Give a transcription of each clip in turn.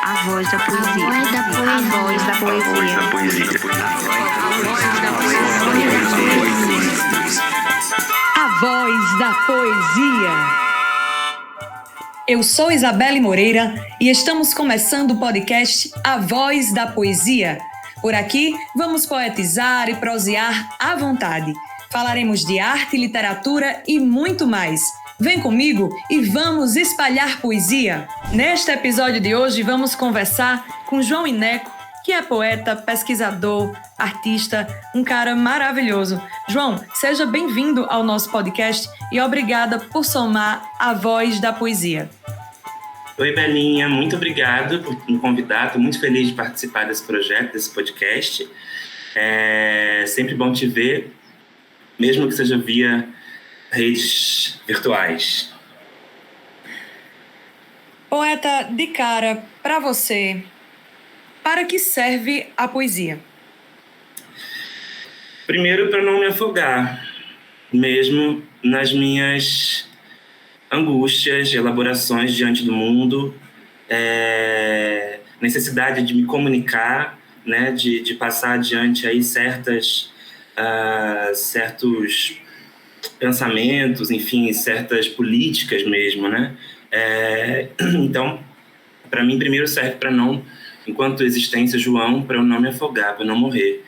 A voz da poesia. A voz da poesia. A voz da poesia. A voz da poesia. Eu sou Isabelle Moreira e estamos começando o podcast A Voz da Poesia. Por aqui, vamos poetizar e prosear à vontade. Falaremos de arte, literatura e muito mais. Vem comigo e vamos espalhar poesia. Neste episódio de hoje, vamos conversar com João Ineco, que é poeta, pesquisador, artista, um cara maravilhoso. João, seja bem-vindo ao nosso podcast e obrigada por somar a voz da poesia. Oi, Belinha, muito obrigado por me convidar. Estou muito feliz de participar desse projeto, desse podcast. É sempre bom te ver, mesmo que seja via redes virtuais. Poeta, de cara, para você, para que serve a poesia? Primeiro, para não me afogar, mesmo nas minhas angústias, elaborações diante do mundo, necessidade de me comunicar, né, de passar adiante aí certos pensamentos, enfim, certas políticas mesmo, né? Então, para mim, primeiro serve para não, enquanto existência, João, para eu não me afogar, para eu não morrer.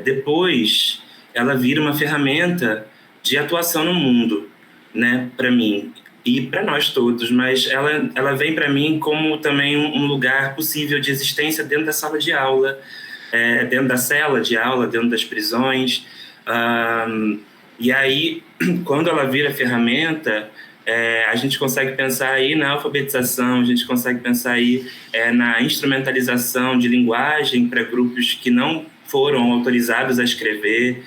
Depois, ela vira uma ferramenta de atuação no mundo, né? Para mim e para nós todos, mas ela vem para mim como também um lugar possível de existência dentro da sala de aula, dentro da cela de aula, dentro das prisões. E aí, quando ela vira ferramenta, a gente consegue pensar aí na alfabetização, a gente consegue pensar aí na instrumentalização de linguagem para grupos que não foram autorizados a escrever,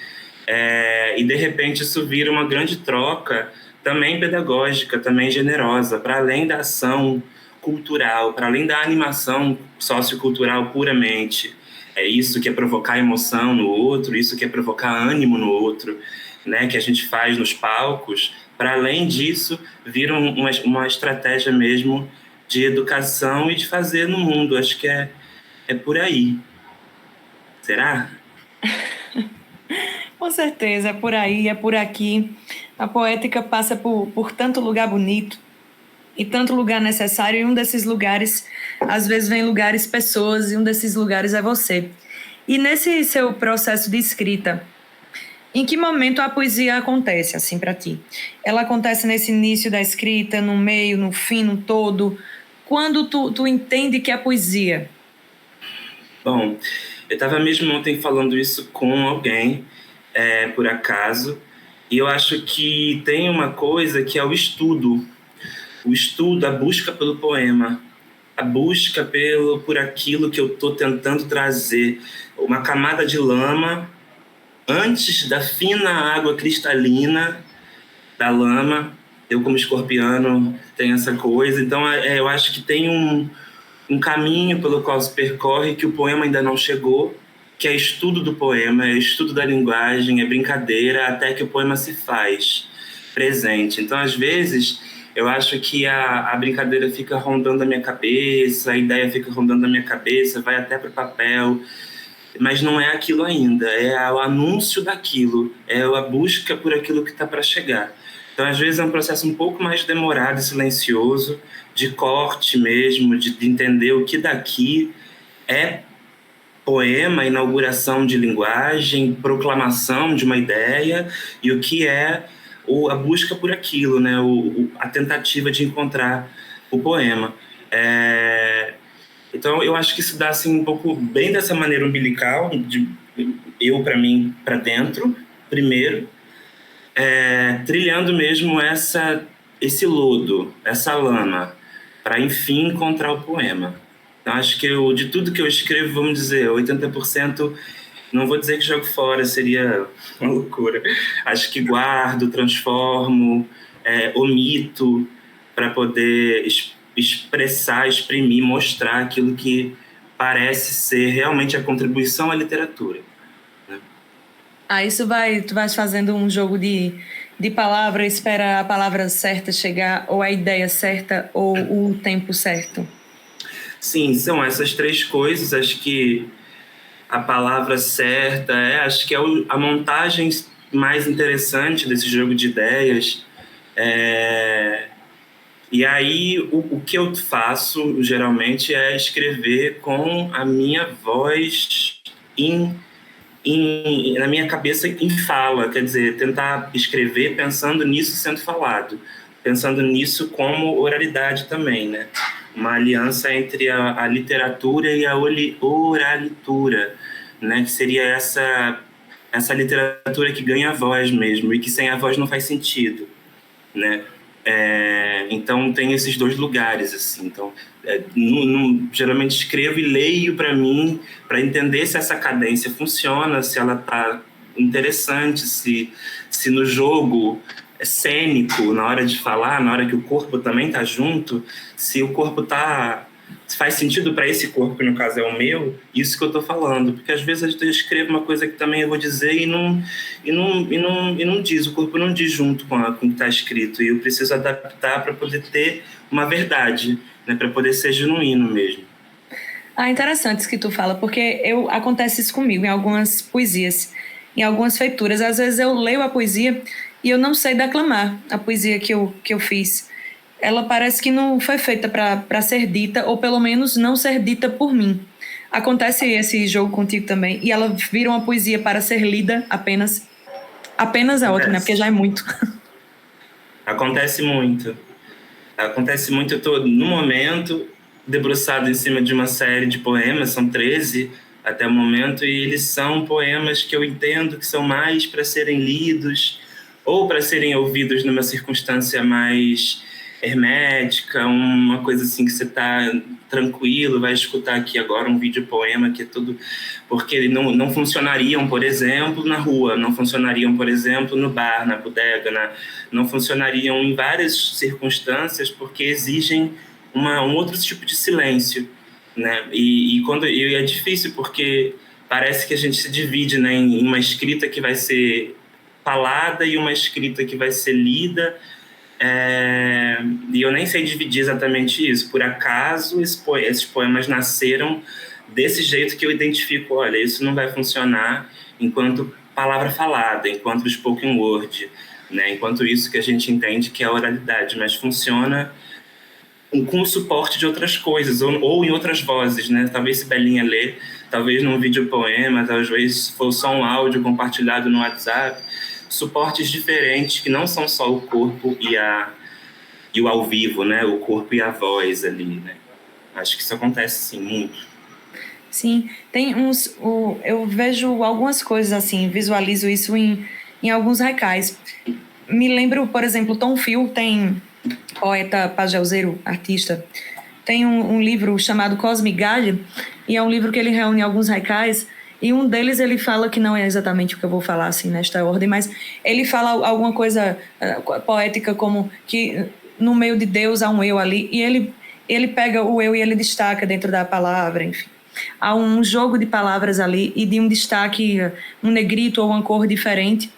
e de repente isso vira uma grande troca também pedagógica, também generosa, para além da ação cultural, para além da animação sociocultural puramente. É isso que é provocar emoção no outro, isso que é provocar ânimo no outro, né, que a gente faz nos palcos. Para além disso, vira uma estratégia mesmo de educação e de fazer no mundo. Acho que é por aí. Será? Com certeza, é por aí, é por aqui. A poética passa por tanto lugar bonito e tanto lugar necessário, e um desses lugares, às vezes vem lugares, pessoas, e um desses lugares é você. E nesse seu processo de escrita, em que momento a poesia acontece, assim, para ti? Ela acontece nesse início da escrita, no meio, no fim, no todo? Quando tu entende que é poesia? Bom, eu estava mesmo ontem falando isso com alguém, por acaso, e eu acho que tem uma coisa que é o estudo, a busca pelo poema, a busca por aquilo que eu estou tentando trazer, uma camada de lama antes da fina água cristalina da lama. Eu, como escorpiano, tenho essa coisa. Então, eu acho que tem um caminho pelo qual se percorre que o poema ainda não chegou, que é estudo do poema, é estudo da linguagem, é brincadeira, até que o poema se faz presente. Então, às vezes, eu acho que a brincadeira fica rondando a minha cabeça, a ideia fica rondando a minha cabeça, vai até para o papel, mas não é aquilo ainda, é o anúncio daquilo, é a busca por aquilo que está para chegar. Então, às vezes, é um processo um pouco mais demorado e silencioso, de corte mesmo, de entender o que daqui é poema, inauguração de linguagem, proclamação de uma ideia, e o que é a busca por aquilo, né? A tentativa de encontrar o poema. Então, eu acho que isso dá assim, um pouco bem dessa maneira umbilical, de eu, para mim, para dentro, primeiro, trilhando mesmo esse lodo, essa lama, para, enfim, encontrar o poema. Então, acho que de tudo que eu escrevo, vamos dizer, 80%, não vou dizer que jogo fora, seria uma loucura. Acho que guardo, transformo, omito, para poder expressar, exprimir, mostrar aquilo que parece ser realmente a contribuição à literatura, né? Isso tu vais fazendo um jogo de palavra, espera a palavra certa chegar, ou a ideia certa, ou o tempo certo? Sim, são essas três coisas. Acho que a palavra certa acho que é a montagem mais interessante desse jogo de ideias. E aí, o que eu faço, geralmente, é escrever com a minha voz na minha cabeça em fala, quer dizer, tentar escrever pensando nisso sendo falado, pensando nisso como oralidade também, né? Uma aliança entre a literatura e a oralitura, né? Que seria essa literatura que ganha voz mesmo, e que sem a voz não faz sentido, né? Então tem esses dois lugares assim. Então geralmente escrevo e leio para mim, para entender se essa cadência funciona, se ela tá interessante, se no jogo cênico, na hora de falar, na hora que o corpo também tá junto, se o corpo faz sentido para esse corpo, que no caso é o meu, isso que eu tô falando. Porque às vezes eu escrevo uma coisa que também eu vou dizer e não diz, o corpo não diz junto com o que está escrito, e eu preciso adaptar para poder ter uma verdade, né, para poder ser genuíno mesmo. Interessante isso que tu fala, porque acontece isso comigo em algumas poesias, em algumas feituras. Às vezes eu leio a poesia e eu não sei declamar a poesia que eu fiz. Ela parece que não foi feita para ser dita, ou pelo menos não ser dita por mim. Acontece esse jogo contigo também, e ela vira uma poesia para ser lida apenas. Apenas é ótimo, né? Porque já é muito. Acontece muito. Eu estou, no momento, debruçado em cima de uma série de poemas, são 13 até o momento, e eles são poemas que eu entendo que são mais para serem lidos ou para serem ouvidos numa circunstância mais hermética, uma coisa assim que você está tranquilo, vai escutar aqui agora um videopoema que é tudo... Porque não funcionariam, por exemplo, na rua, não funcionariam, por exemplo, no bar, na bodega, não funcionariam em várias circunstâncias, porque exigem um outro tipo de silêncio, né? E é difícil, porque parece que a gente se divide, né, em uma escrita que vai ser falada e uma escrita que vai ser lida. E eu nem sei dividir exatamente isso. Por acaso, esses poemas nasceram desse jeito que eu identifico, olha, isso não vai funcionar enquanto palavra falada, enquanto spoken word, né? Enquanto isso que a gente entende que é a oralidade, mas funciona com o suporte de outras coisas, ou em outras vozes, né? Talvez se Belinha ler, talvez num videopoema, talvez se for só um áudio compartilhado no WhatsApp, suportes diferentes que não são só o corpo e o ao vivo, né? O corpo e a voz ali, né? Acho que isso acontece, sim, muito. Sim, tem eu vejo algumas coisas assim, visualizo isso em alguns recais. Me lembro, por exemplo, Tom Field tem, poeta pajéuzeiro, artista, tem um livro chamado Cosmic Gallia, e é um livro que ele reúne alguns recais, e um deles ele fala, que não é exatamente o que eu vou falar assim nesta ordem, mas ele fala alguma coisa poética, como que no meio de Deus há um eu ali, e ele pega o eu e ele destaca dentro da palavra, enfim. Há um jogo de palavras ali e de um destaque, um negrito ou uma cor diferente,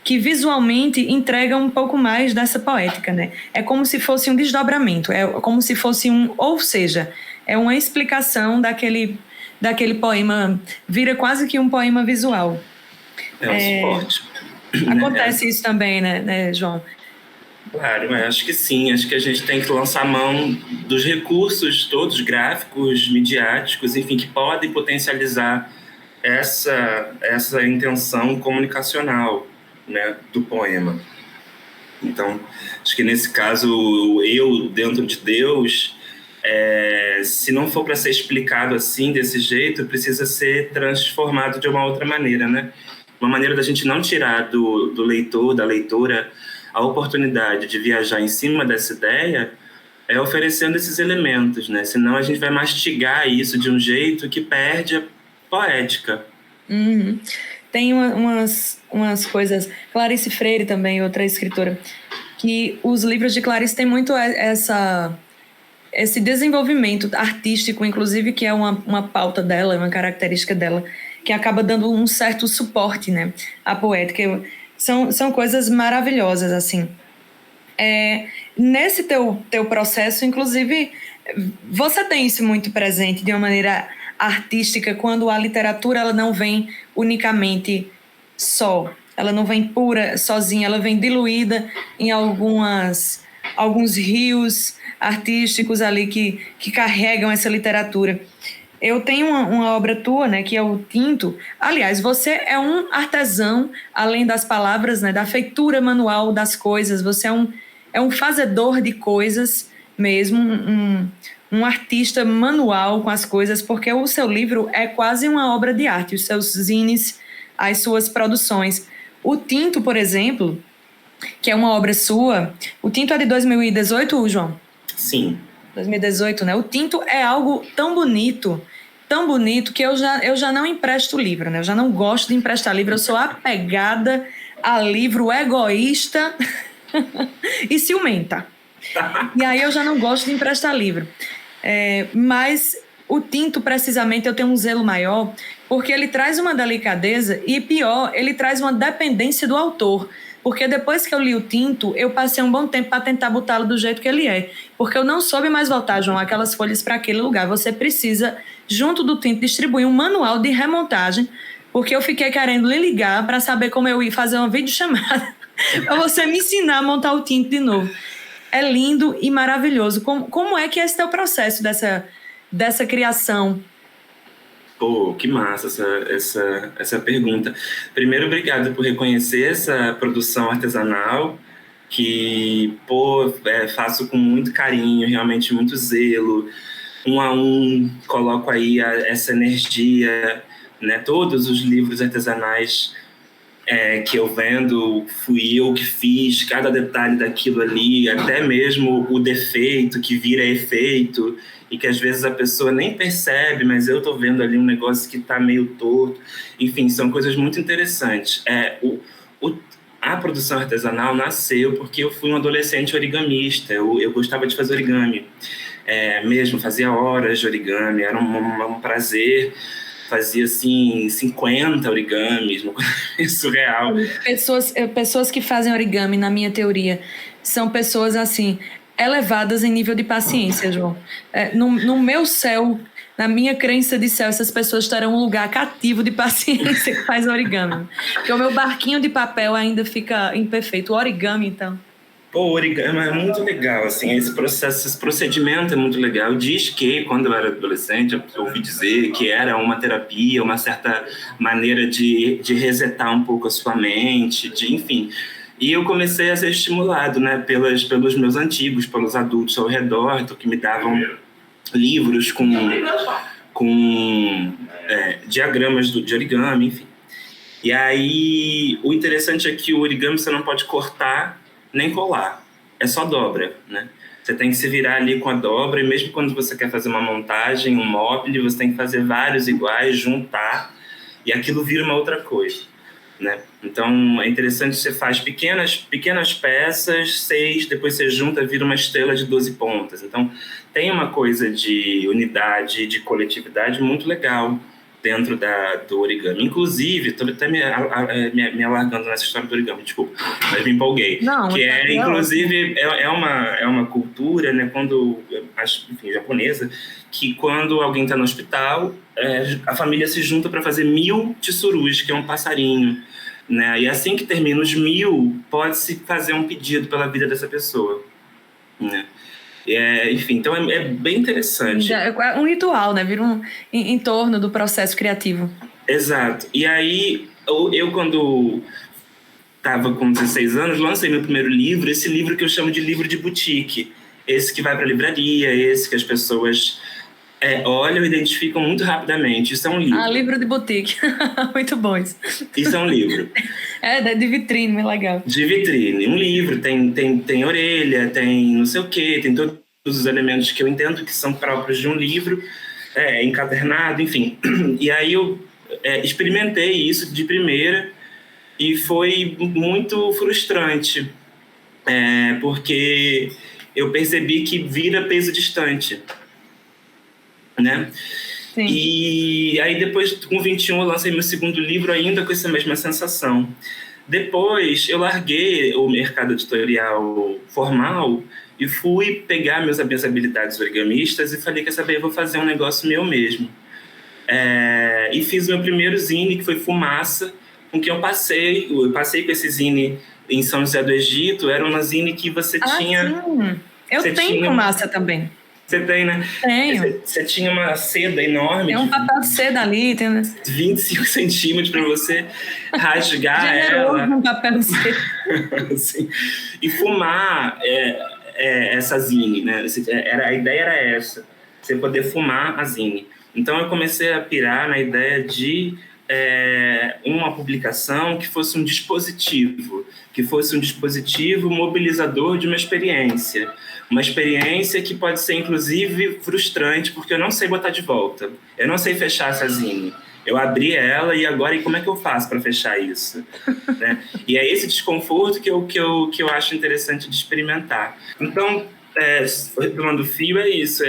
que visualmente entrega um pouco mais dessa poética, né? É como se fosse um desdobramento, é como se fosse ou seja, é uma explicação daquele poema, vira quase que um poema visual. É um suporte. Acontece isso também, né, João? Claro, acho que sim. Acho que a gente tem que lançar mão dos recursos todos, gráficos, midiáticos, enfim, que podem potencializar essa intenção comunicacional, né, do poema. Então, acho que nesse caso, o eu dentro de Deus, se não for para ser explicado assim, desse jeito, precisa ser transformado de uma outra maneira, né? Uma maneira da gente não tirar do leitor, da leitora, a oportunidade de viajar em cima dessa ideia, é oferecendo esses elementos, né? Senão a gente vai mastigar isso de um jeito que perde a poética. Uhum. Tem umas coisas... Clarice Freire também, outra escritora, que os livros de Clarice têm muito esse desenvolvimento artístico, inclusive, que é uma pauta dela, uma característica dela, que acaba dando um certo suporte, né, à poética. São coisas maravilhosas, assim. Nesse teu processo, inclusive, Você tem isso muito presente de uma maneira artística, quando a literatura ela não vem unicamente só, ela não vem pura, sozinha, ela vem diluída em alguns rios artísticos ali que carregam essa literatura. Eu tenho uma obra tua, né, que é o Tinto. Aliás, você é um artesão, além das palavras, né, da feitura manual das coisas. Você é um fazedor de coisas mesmo, um artista manual com as coisas, porque o seu livro é quase uma obra de arte, os seus zines, as suas produções. O Tinto, por exemplo, que é uma obra sua, o Tinto é de 2018, João? Sim. 2018, né? O Tinto é algo tão bonito que eu já não empresto livro, né? Eu já não gosto de emprestar livro, eu sou apegada a livro, egoísta e ciumenta. E aí eu já não gosto de emprestar livro. Mas o Tinto, precisamente, eu tenho um zelo maior, porque ele traz uma delicadeza e, pior, ele traz uma dependência do autor. Porque depois que eu li o Tinto, eu passei um bom tempo para tentar botá-lo do jeito que ele é. Porque eu não soube mais voltar, João, aquelas folhas para aquele lugar. Você precisa, junto do Tinto, distribuir um manual de remontagem, porque eu fiquei querendo lhe ligar para saber como eu ia fazer uma videochamada para você me ensinar a montar o Tinto de novo. É lindo e maravilhoso. Como é que é esse teu processo dessa criação? Pô, que massa essa pergunta. Primeiro, obrigado por reconhecer essa produção artesanal que, faço com muito carinho, realmente muito zelo. Um a um, coloco aí essa energia, né? Todos os livros artesanais que eu vendo, fui eu que fiz, cada detalhe daquilo ali, até mesmo o defeito que vira efeito, e que às vezes a pessoa nem percebe, mas eu tô vendo ali um negócio que tá meio torto. Enfim, são coisas muito interessantes. A produção artesanal nasceu porque eu fui um adolescente origamista, eu gostava de fazer origami, mesmo, fazia horas de origami, era um prazer. Fazia, assim, 50 origamis, uma coisa surreal. Pessoas que fazem origami, na minha teoria, são pessoas, assim, elevadas em nível de paciência, João. No meu céu, na minha crença de céu, essas pessoas terão um lugar cativo de paciência que faz origami. Porque o meu barquinho de papel ainda fica imperfeito. O origami, então... Pô, o origami é muito legal, assim, esse procedimento é muito legal. Diz que, quando eu era adolescente, eu ouvi dizer que era uma terapia, uma certa maneira de resetar um pouco a sua mente, enfim. E eu comecei a ser estimulado, né, pelos meus antigos, pelos adultos ao redor, que me davam livros com diagramas de origami, enfim. E aí, o interessante é que o origami você não pode cortar nem colar, é só dobra, né? Você tem que se virar ali com a dobra, e mesmo quando você quer fazer uma montagem, um móvel, você tem que fazer vários iguais, juntar, e aquilo vira uma outra coisa, né? Então, é interessante, você faz pequenas peças, 6, depois você junta, vira uma estrela de 12 pontas. Então, tem uma coisa de unidade, de coletividade muito legal dentro do origami. Inclusive, estou até me alargando nessa história do origami, desculpa, mas me empolguei. Não, que inclusive, é uma cultura, né, enfim, japonesa, que quando alguém está no hospital, a família se junta para fazer 1000 tsurus, que é um passarinho, né? E assim que termina os 1000, pode-se fazer um pedido pela vida dessa pessoa, né? Enfim, então é bem interessante. É um ritual, né? Vira em torno do processo criativo. Exato. E aí, eu quando estava com 16 anos, lancei meu primeiro livro, esse livro que eu chamo de livro de boutique. Esse que vai para a livraria, esse que as pessoas olham e identificam muito rapidamente. Isso é um livro. Livro de boutique. Muito bom isso. Isso é um livro. De vitrine, é legal. De vitrine. Um livro, tem orelha, tem não sei o quê, tem todos os elementos que eu entendo que são próprios de um livro, encadernado, enfim. E aí eu experimentei isso de primeira e foi muito frustrante, porque eu percebi que vira peso distante, né? Sim. E aí depois, com 21, eu lancei meu segundo livro ainda com essa mesma sensação. Depois eu larguei o mercado editorial formal e fui pegar minhas habilidades origamistas e falei, quer saber, eu vou fazer um negócio meu mesmo. E fiz o meu primeiro zine, que foi Fumaça, com que eu passei com esse zine em São José do Egito. Era uma zine que você tinha... Sim. Eu tenho Fumaça também. Você tem, né? Tenho. Você tinha uma seda enorme. Tem um papel de seda ali. Tem 25 centímetros para você rasgar ela. Um papel de seda. Assim, e fumar essa zine, né? A ideia era essa, você poder fumar a zine. Então eu comecei a pirar na ideia de uma publicação que fosse um dispositivo mobilizador de uma experiência que pode ser, inclusive, frustrante, porque eu não sei botar de volta, eu não sei fechar essa zine. Eu abri ela e agora, e como é que eu faço para fechar isso? Né? E é esse desconforto que eu acho interessante de experimentar. Então, retomando o fio, é isso.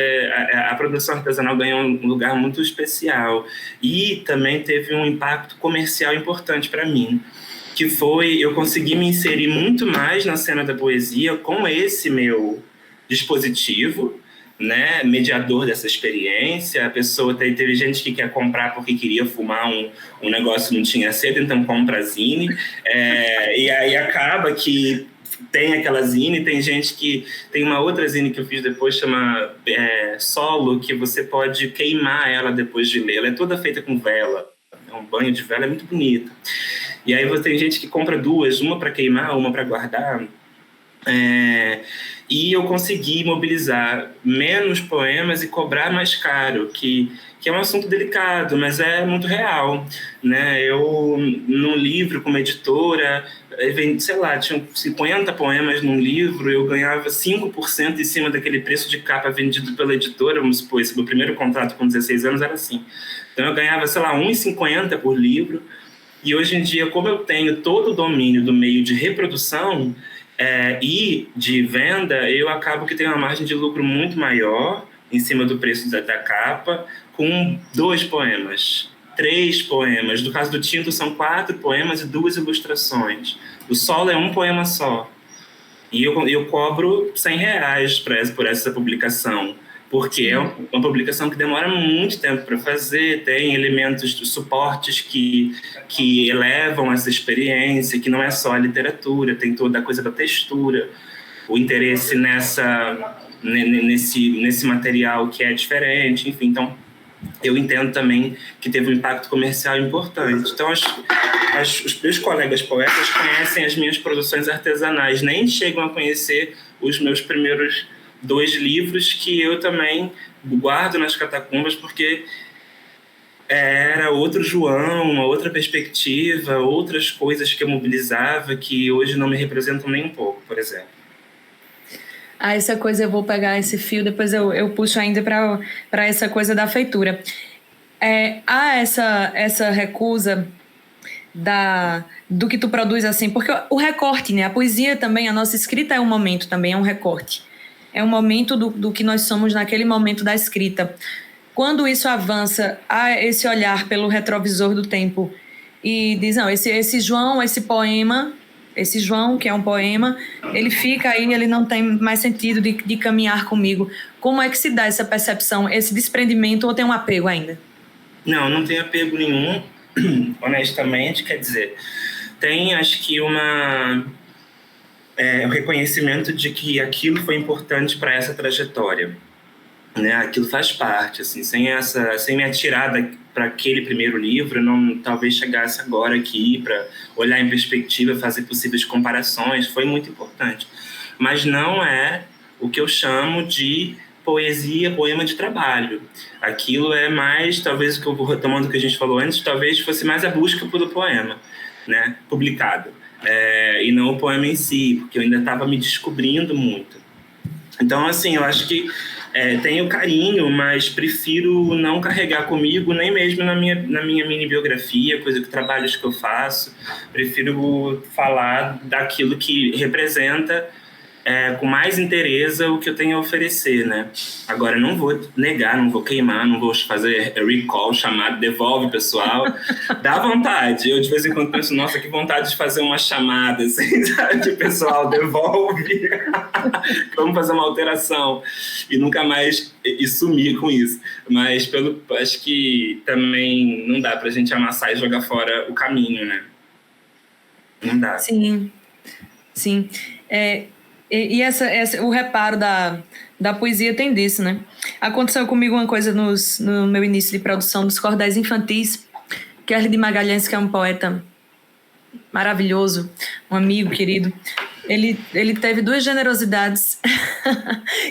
A produção artesanal ganhou um lugar muito especial e também teve um impacto comercial importante para mim, que foi eu conseguir me inserir muito mais na cena da poesia com esse meu dispositivo, né, mediador dessa experiência. A pessoa teve gente que quer comprar porque queria fumar um negócio que não tinha seda, então compra a zine, e aí acaba que tem aquela zine. Tem gente que tem uma outra zine que eu fiz depois, chama Solo, que você pode queimar ela depois de ler. Ela é toda feita com vela, é um banho de vela, é muito bonito. E aí tem gente que compra duas, uma para queimar, uma para guardar. E eu consegui mobilizar menos poemas e cobrar mais caro, que é um assunto delicado, mas é muito real, né? Eu, num livro com uma editora, sei lá, tinha 50 poemas num livro, eu ganhava 5% em cima daquele preço de capa vendido pela editora. Vamos supor, esse meu primeiro contrato com 16 anos era assim. Então eu ganhava, sei lá, R$1,50 por livro. E hoje em dia, como eu tenho todo o domínio do meio de reprodução e de venda, eu acabo que tenho uma margem de lucro muito maior em cima do preço da capa, com 2 poemas, 3 poemas. No caso do Tinto, são 4 poemas e 2 ilustrações. O Solo é um poema só. E eu cobro R$100 por essa publicação, porque é uma publicação que demora muito tempo para fazer, tem elementos, suportes que elevam essa experiência, que não é só a literatura, tem toda a coisa da textura, o interesse nesse material que é diferente, enfim. Então, eu entendo também que teve um impacto comercial importante. Então, os meus colegas poetas conhecem as minhas produções artesanais, nem chegam a conhecer os meus primeiros 2 livros, que eu também guardo nas catacumbas, porque era outro João, uma outra perspectiva, outras coisas que eu mobilizava que hoje não me representam nem um pouco, por exemplo. Essa coisa, eu vou pegar esse fio, depois eu puxo ainda para essa coisa da feitura. Há essa recusa do que tu produz, assim, porque o recorte, né? A poesia também, a nossa escrita é um momento também, é um recorte. É um momento do que nós somos naquele momento da escrita. Quando isso avança, há esse olhar pelo retrovisor do tempo e diz, não, esse João, esse poema, esse João, que é um poema, ele fica aí, ele não tem mais sentido de caminhar comigo. Como é que se dá essa percepção, esse desprendimento, ou tem um apego ainda? Não tem apego nenhum, honestamente. Quer dizer, tem, acho que o reconhecimento de que aquilo foi importante para essa trajetória, né? Aquilo faz parte, assim, sem me atirar para aquele primeiro livro, eu não talvez chegasse agora aqui para olhar em perspectiva, fazer possíveis comparações. Foi muito importante, mas não é o que eu chamo de poesia, poema de trabalho. Aquilo é mais, talvez, que eu vou retomando o que a gente falou antes, talvez fosse mais a busca pelo poema, né, publicado, e não o poema em si, porque eu ainda estava me descobrindo muito. Então, assim, eu acho que tenho carinho, mas prefiro não carregar comigo, nem mesmo na minha mini biografia, trabalhos que eu faço. Prefiro falar daquilo que representa com mais interesse o que eu tenho a oferecer, né? Agora, não vou negar, não vou queimar, não vou fazer recall, chamado, devolve, pessoal. Dá vontade. Eu, de vez em quando, penso, nossa, que vontade de fazer uma chamada, assim, sabe? De pessoal, devolve. Vamos fazer uma alteração. E nunca mais e sumir com isso. Mas acho que também não dá pra gente amassar e jogar fora o caminho, né? Não dá. Sim. O reparo da poesia tem disso, né? Aconteceu comigo uma coisa no meu início de produção dos cordéis infantis. Kerli de Magalhães, que é um poeta maravilhoso, um amigo querido, ele teve duas generosidades.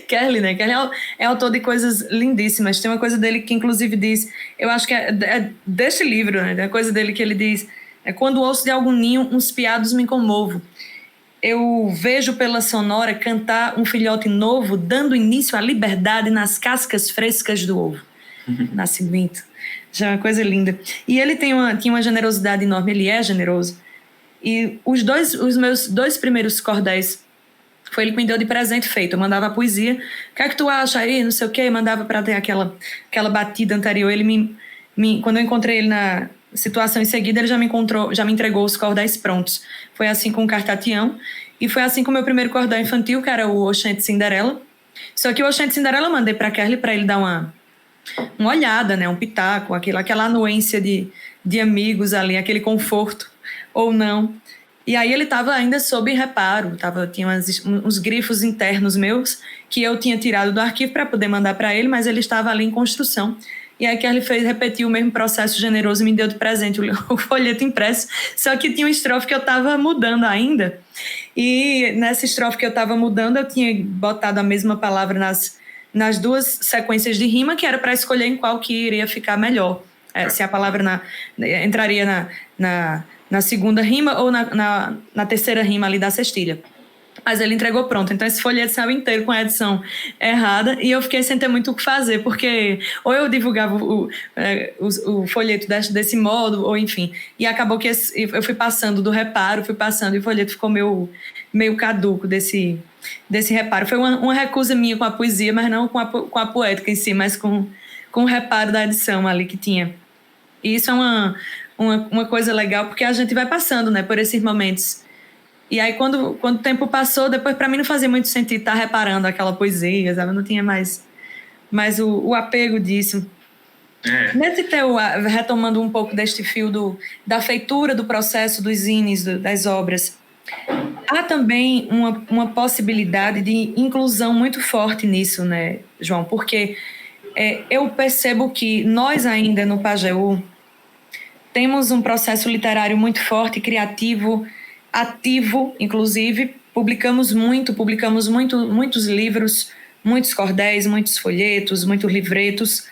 Kerli, né? Kerli é autor de coisas lindíssimas. Tem uma coisa dele que, inclusive, diz... Eu acho que é deste livro, né? Tem uma coisa dele que ele diz... Quando ouço de algum ninho, uns piados me comovo. Eu vejo pela sonora cantar um filhote novo, dando início à liberdade nas cascas frescas do ovo. Nascimento. Já é uma coisa linda. E ele tinha uma generosidade enorme, ele é generoso. E os meus 2 primeiros cordéis, foi ele que me deu de presente feito. Eu mandava a poesia. O que é que tu acha aí? Não sei o quê. Mandava para ter aquela batida anterior. Ele quando eu encontrei ele na situação em seguida, ele já me entregou os cordéis prontos. Foi assim com o Cartatião, e foi assim com o meu primeiro cordel infantil, que era o Oxente Cinderela. Só que o Oxente Cinderela eu mandei para Kerli para ele dar uma olhada, né, um pitaco, aquela anuência de amigos ali, aquele conforto, ou não. E aí ele estava ainda sob reparo, tinha uns grifos internos meus que eu tinha tirado do arquivo para poder mandar para ele, mas ele estava ali em construção. E aí Kerli repetiu o mesmo processo generoso e me deu de presente o folheto impresso, só que tinha uma estrofe que eu estava mudando ainda. E nessa estrofe que eu estava mudando, eu tinha botado a mesma palavra nas 2 sequências de rima, que era para escolher em qual que iria ficar melhor. Se a palavra entraria na segunda rima ou na terceira rima ali da cestilha. Mas ele entregou pronto, então esse folheto saiu inteiro com a edição errada e eu fiquei sem ter muito o que fazer, porque ou eu divulgava o folheto desse modo, ou enfim, e acabou que eu fui passando do reparo, e o folheto ficou meio caduco desse reparo. Foi uma recusa minha com a poesia, mas não com a poética em si, mas com o reparo da edição ali que tinha. E isso é uma coisa legal, porque a gente vai passando, né, por esses momentos. E aí, quando o tempo passou, depois, para mim, não fazia muito sentido estar reparando aquela poesia, sabe? Eu não tinha mais o apego disso. Nesse teu, retomando um pouco deste fio da feitura do processo dos zines, das obras, há também uma possibilidade de inclusão muito forte nisso, né, João? Porque eu percebo que nós ainda, no Pajeú, temos um processo literário muito forte, criativo, ativo, inclusive, publicamos muitos livros, muitos cordéis, muitos folhetos, muitos livretos,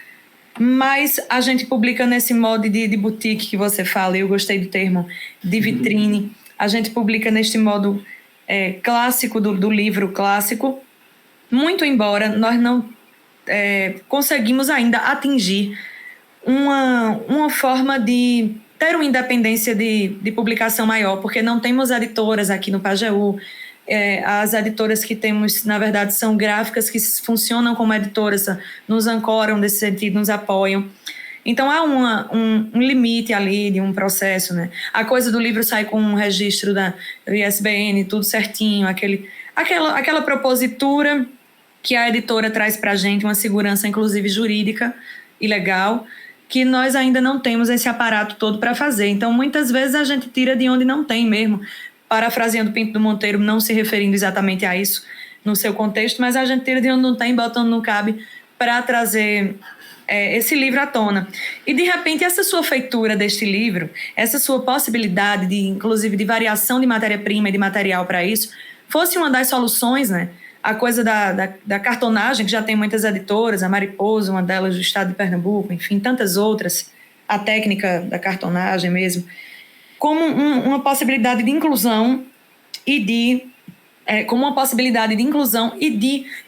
mas a gente publica nesse modo de boutique que você fala, e eu gostei do termo, de vitrine. A gente publica neste modo clássico do livro clássico, muito embora nós não conseguimos ainda atingir uma forma de ter uma independência de publicação maior, porque não temos editoras aqui no Pajeú. As editoras que temos, na verdade, são gráficas que funcionam como editoras, nos ancoram nesse sentido, nos apoiam. Então, há um limite ali de um processo, né? A coisa do livro sai com um registro da ISBN, tudo certinho, aquela propositura que a editora traz para a gente, uma segurança, inclusive, jurídica e legal, que nós ainda não temos esse aparato todo para fazer. Então, muitas vezes a gente tira de onde não tem mesmo, parafraseando Pinto do Monteiro, não se referindo exatamente a isso no seu contexto, mas a gente tira de onde não tem, bota onde não cabe, para trazer esse livro à tona. E, de repente, essa sua feitura deste livro, essa sua possibilidade, inclusive, de variação de matéria-prima e de material para isso, fosse uma das soluções, né? A coisa da cartonagem, que já tem muitas editoras, a Mariposa, uma delas do estado de Pernambuco, enfim, tantas outras, a técnica da cartonagem mesmo, como uma possibilidade de inclusão e de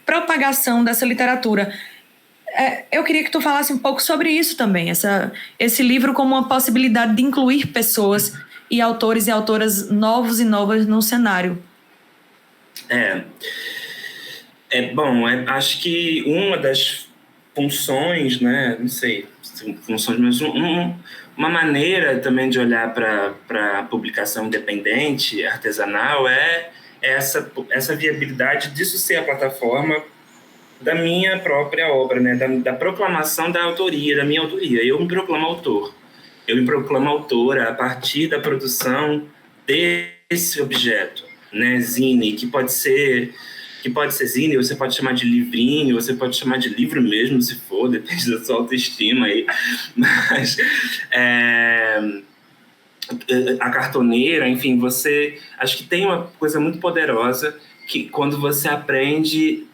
propagação dessa literatura. Eu queria que tu falasse um pouco sobre isso também, esse livro como uma possibilidade de incluir pessoas e autores e autoras novos e novas no cenário. É, bom, acho que uma das funções, né, não sei, funções, mas uma maneira também de olhar para a publicação independente, artesanal, é essa viabilidade disso ser a plataforma da minha própria obra, né, da proclamação da autoria, da minha autoria. Eu me proclamo autor. Eu me proclamo autora a partir da produção desse objeto, né, zine, que pode ser zine, você pode chamar de livrinho, você pode chamar de livro mesmo, se for, depende da sua autoestima aí. Mas a cartoneira, enfim, acho que tem uma coisa muito poderosa que quando você aprende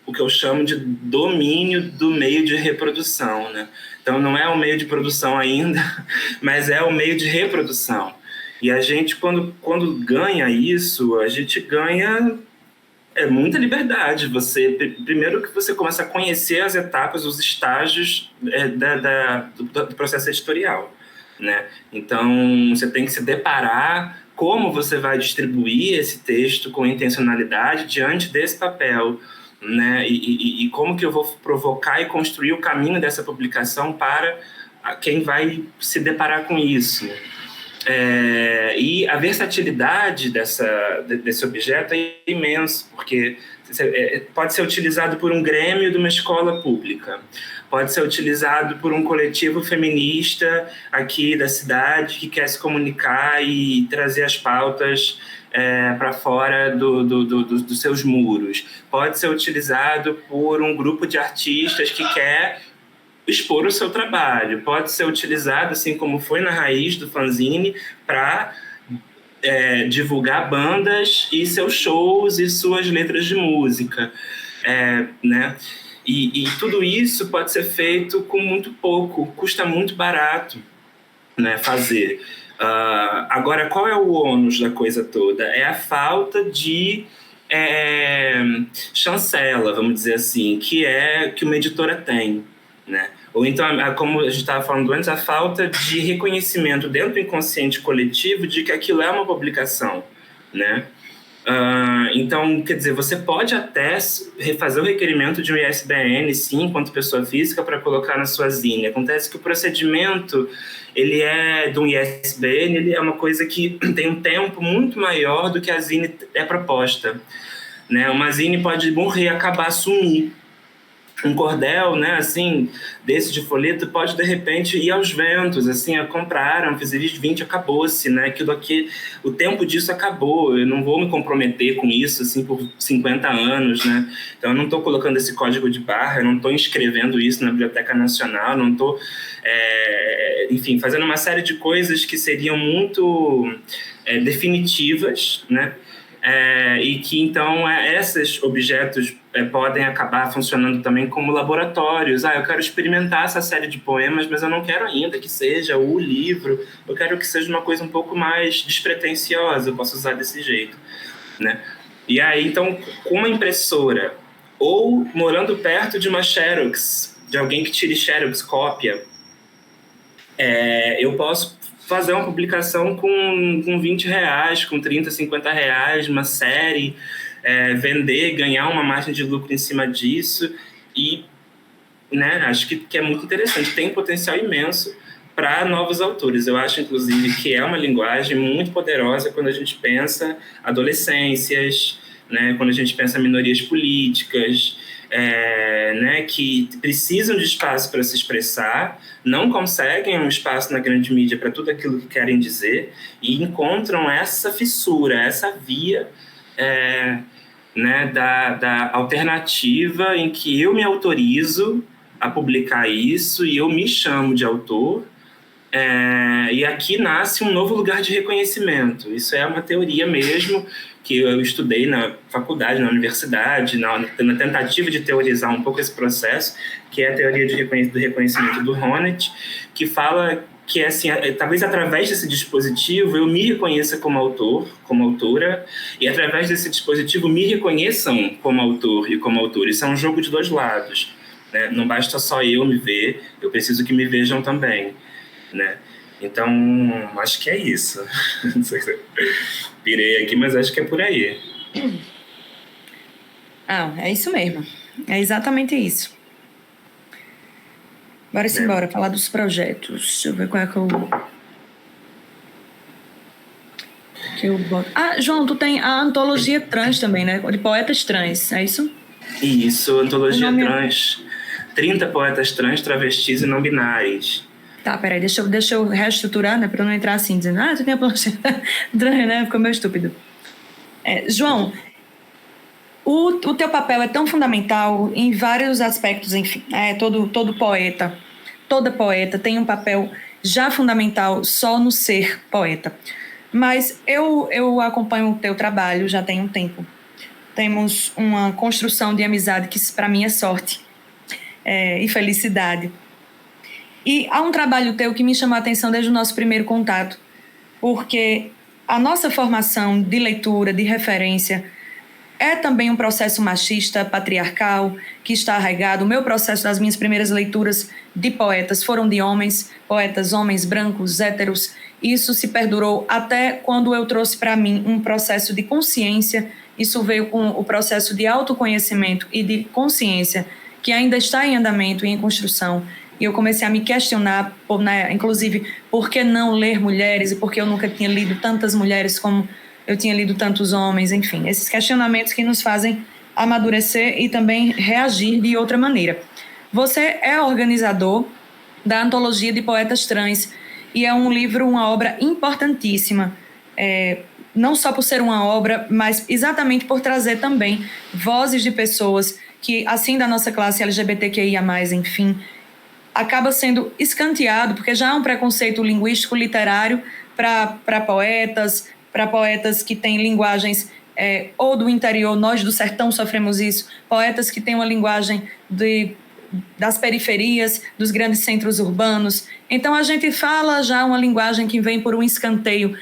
o que eu chamo de domínio do meio de reprodução, né? Então não é o meio de produção ainda, mas é o meio de reprodução. E a gente, quando ganha isso, a gente ganha muita liberdade. Primeiro que você começa a conhecer as etapas, os estágios do processo editorial, né? Então, você tem que se deparar como você vai distribuir esse texto com intencionalidade diante desse papel, né? E como que eu vou provocar e construir o caminho dessa publicação para quem vai se deparar com isso. E a versatilidade desse objeto é imenso, porque pode ser utilizado por um grêmio de uma escola pública, pode ser utilizado por um coletivo feminista aqui da cidade que quer se comunicar e trazer as pautas para fora dos seus muros, pode ser utilizado por um grupo de artistas que quer expor o seu trabalho, pode ser utilizado, assim como foi na raiz do fanzine, para divulgar bandas e seus shows e suas letras de música, né? E tudo isso pode ser feito com muito pouco, custa muito barato, né, fazer. Agora, qual é o ônus da coisa toda? É a falta de chancela, vamos dizer assim, que uma editora tem, né? Ou então, como a gente estava falando antes, a falta de reconhecimento dentro do inconsciente coletivo de que aquilo é uma publicação, né? Então, quer dizer, você pode até refazer o requerimento de um ISBN, sim, enquanto pessoa física, para colocar na sua zine. Acontece que o procedimento, ele é de um ISBN, ele é uma coisa que tem um tempo muito maior do que a zine é proposta, né? Uma zine pode morrer, acabar, sumir. Um cordel, né, assim, desse de folheto, pode, de repente, ir aos ventos, assim, compraram, fizeram 20, acabou-se, né, aquilo aqui, o tempo disso acabou, eu não vou me comprometer com isso, assim, por 50 anos, né, então eu não estou colocando esse código de barra, eu não estou inscrevendo isso na Biblioteca Nacional, não estou, enfim, fazendo uma série de coisas que seriam muito definitivas, né, e que, então, esses objetos podem acabar funcionando também como laboratórios. Eu quero experimentar essa série de poemas, mas eu não quero ainda que seja o livro, eu quero que seja uma coisa um pouco mais despretensiosa, eu posso usar desse jeito, né? E aí, então, com uma impressora, ou morando perto de uma Xerox, de alguém que tire Xerox, cópia, eu posso fazer uma publicação com 20 reais, com 30, 50 reais, uma série, vender, ganhar uma margem de lucro em cima disso, e, né, acho que é muito interessante, tem um potencial imenso para novos autores. Eu acho, inclusive, que é uma linguagem muito poderosa quando a gente pensa adolescências, né, quando a gente pensa minorias políticas, né, que precisam de espaço para se expressar, não conseguem um espaço na grande mídia para tudo aquilo que querem dizer e encontram essa fissura, essa via, né, da alternativa em que eu me autorizo a publicar isso e eu me chamo de autor, e aqui nasce um novo lugar de reconhecimento. Isso é uma teoria mesmo que eu estudei na faculdade, na universidade, na tentativa de teorizar um pouco esse processo, que é a teoria do reconhecimento do Honneth, que fala que, assim, talvez através desse dispositivo eu me reconheça como autor, como autora, e através desse dispositivo me reconheçam como autor e como autora. Isso é um jogo de dois lados, né? Não basta só eu me ver, eu preciso que me vejam também, né? Então, acho que é isso. Não sei se eu pirei aqui, mas acho que é por aí. Ah, é isso mesmo. É exatamente isso. Bora embora, falar dos projetos. Deixa eu ver qual é que eu boto. Ah, João, tu tem a antologia trans também, né? De poetas trans, é isso? Isso, antologia O nome... trans. 30 poetas trans, travestis e não binários. Tá, peraí, deixa eu reestruturar, né? Pra eu não entrar assim, dizendo, tu tem a plancha trans, né? Ficou meio estúpido. João, o teu papel é tão fundamental em vários aspectos, enfim. Todo poeta, toda poeta tem um papel já fundamental só no ser poeta. Mas eu acompanho o teu trabalho já tem um tempo. Temos uma construção de amizade que para mim é sorte e felicidade. E há um trabalho teu que me chamou a atenção desde o nosso primeiro contato, porque a nossa formação de leitura, de referência, é também um processo machista, patriarcal, que está arraigado. O meu processo das minhas primeiras leituras de poetas foram de homens, poetas homens brancos, héteros. Isso se perdurou até quando eu trouxe para mim um processo de consciência. Isso veio com o processo de autoconhecimento e de consciência, que ainda está em andamento e em construção. E eu comecei a me questionar, inclusive, por que não ler mulheres e por que eu nunca tinha lido tantas mulheres como eu tinha lido tantos homens, enfim. Esses questionamentos que nos fazem amadurecer e também reagir de outra maneira. Você é organizador da Antologia de Poetas Trans e é um livro, uma obra importantíssima, não só por ser uma obra, mas exatamente por trazer também vozes de pessoas que, assim da nossa classe LGBTQIA+, enfim, acaba sendo escanteado, porque já há um preconceito linguístico literário para poetas que têm linguagens ou do interior, nós do sertão sofremos isso, poetas que têm uma linguagem das periferias, dos grandes centros urbanos. Então a gente fala já uma linguagem que vem por um escanteio,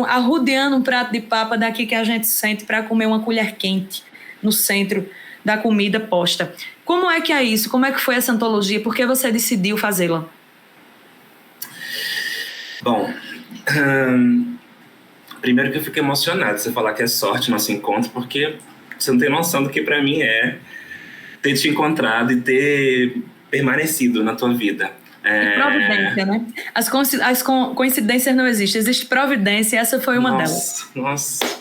arrodeando um prato de papa daqui que a gente sente para comer uma colher quente no centro da comida posta. Como é que é isso? Como é que foi essa antologia? Por que você decidiu fazê-la? Bom, primeiro que eu fico emocionado você falar que é sorte nosso encontro, porque você não tem noção do que para mim é ter te encontrado e ter permanecido na tua vida. E providência, né? As coincidências não existem, existe providência e essa foi uma delas. Nossa.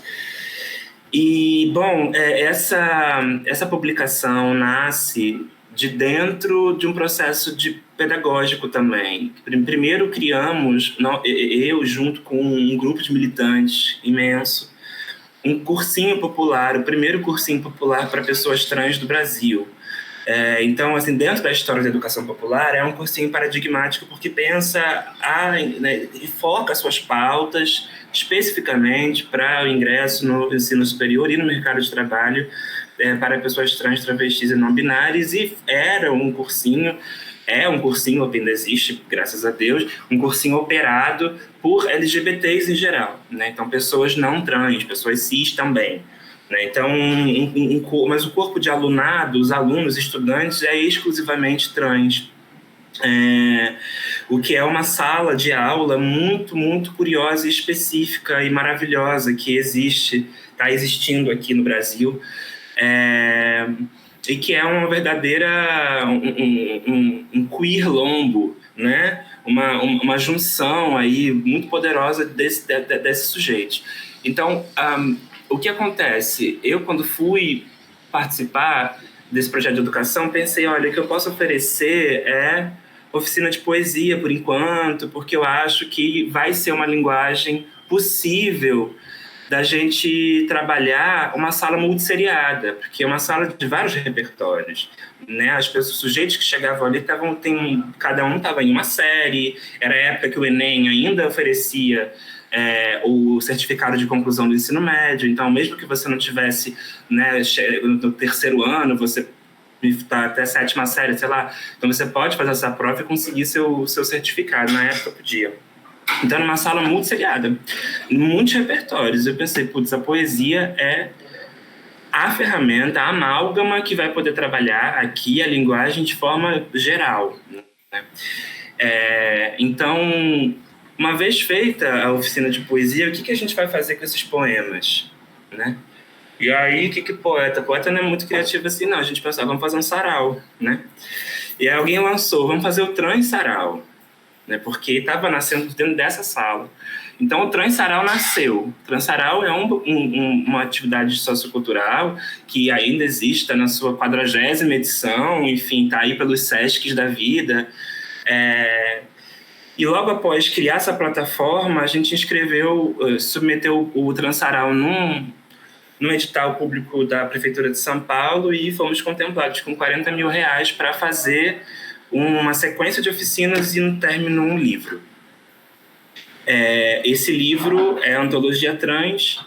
E, bom, essa publicação nasce de dentro de um processo pedagógico também. Primeiro criamos, eu junto com um grupo de militantes imenso, um cursinho popular, o primeiro cursinho popular para pessoas trans do Brasil. Então, assim, dentro da história da educação popular, é um cursinho paradigmático porque pensa e foca suas pautas especificamente para o ingresso no ensino superior e no mercado de trabalho para pessoas trans, travestis e não binárias, e é um cursinho, ainda existe, graças a Deus, um cursinho operado por LGBTs em geral, né? Então, pessoas não trans, pessoas cis também. Então, mas o corpo de alunado, os alunos, estudantes, é exclusivamente trans. O que é uma sala de aula muito, muito curiosa e específica e maravilhosa que está existindo aqui no Brasil, e que é uma verdadeira um queer lombo, né? Uma junção aí muito poderosa desse sujeito. Então, o que acontece? Eu, quando fui participar desse projeto de educação, pensei, olha, o que eu posso oferecer é oficina de poesia, por enquanto, porque eu acho que vai ser uma linguagem possível da gente trabalhar uma sala multisseriada, porque é uma sala de vários repertórios, né? Os sujeitos que chegavam ali cada um estava em uma série, era a época que o Enem ainda oferecia o certificado de conclusão do ensino médio, então mesmo que você não tivesse, né, no terceiro ano, você está até sétima série, sei lá, então você pode fazer essa prova e conseguir seu certificado, na época podia. Então, numa sala multisseriada, muitos repertórios, eu pensei, putz, a poesia é a ferramenta, a amálgama que vai poder trabalhar aqui a linguagem de forma geral, né? Então, uma vez feita a oficina de poesia, o que a gente vai fazer com esses poemas, né? E aí, o que poeta? Poeta não é muito criativo assim, não. A gente pensava, vamos fazer um sarau, né? E aí alguém lançou, vamos fazer o trans sarau, né? Porque estava nascendo dentro dessa sala. Então, o Trans Sarau nasceu. O Trans Sarau é uma atividade sociocultural que ainda existe, está na sua 40ª edição, enfim, está aí pelos SESCs da vida. E logo após criar essa plataforma, a gente submeteu o Trans Sarau num edital público da Prefeitura de São Paulo e fomos contemplados com R$40 mil para fazer uma sequência de oficinas e, no término, um livro. Esse livro é a Antologia Trans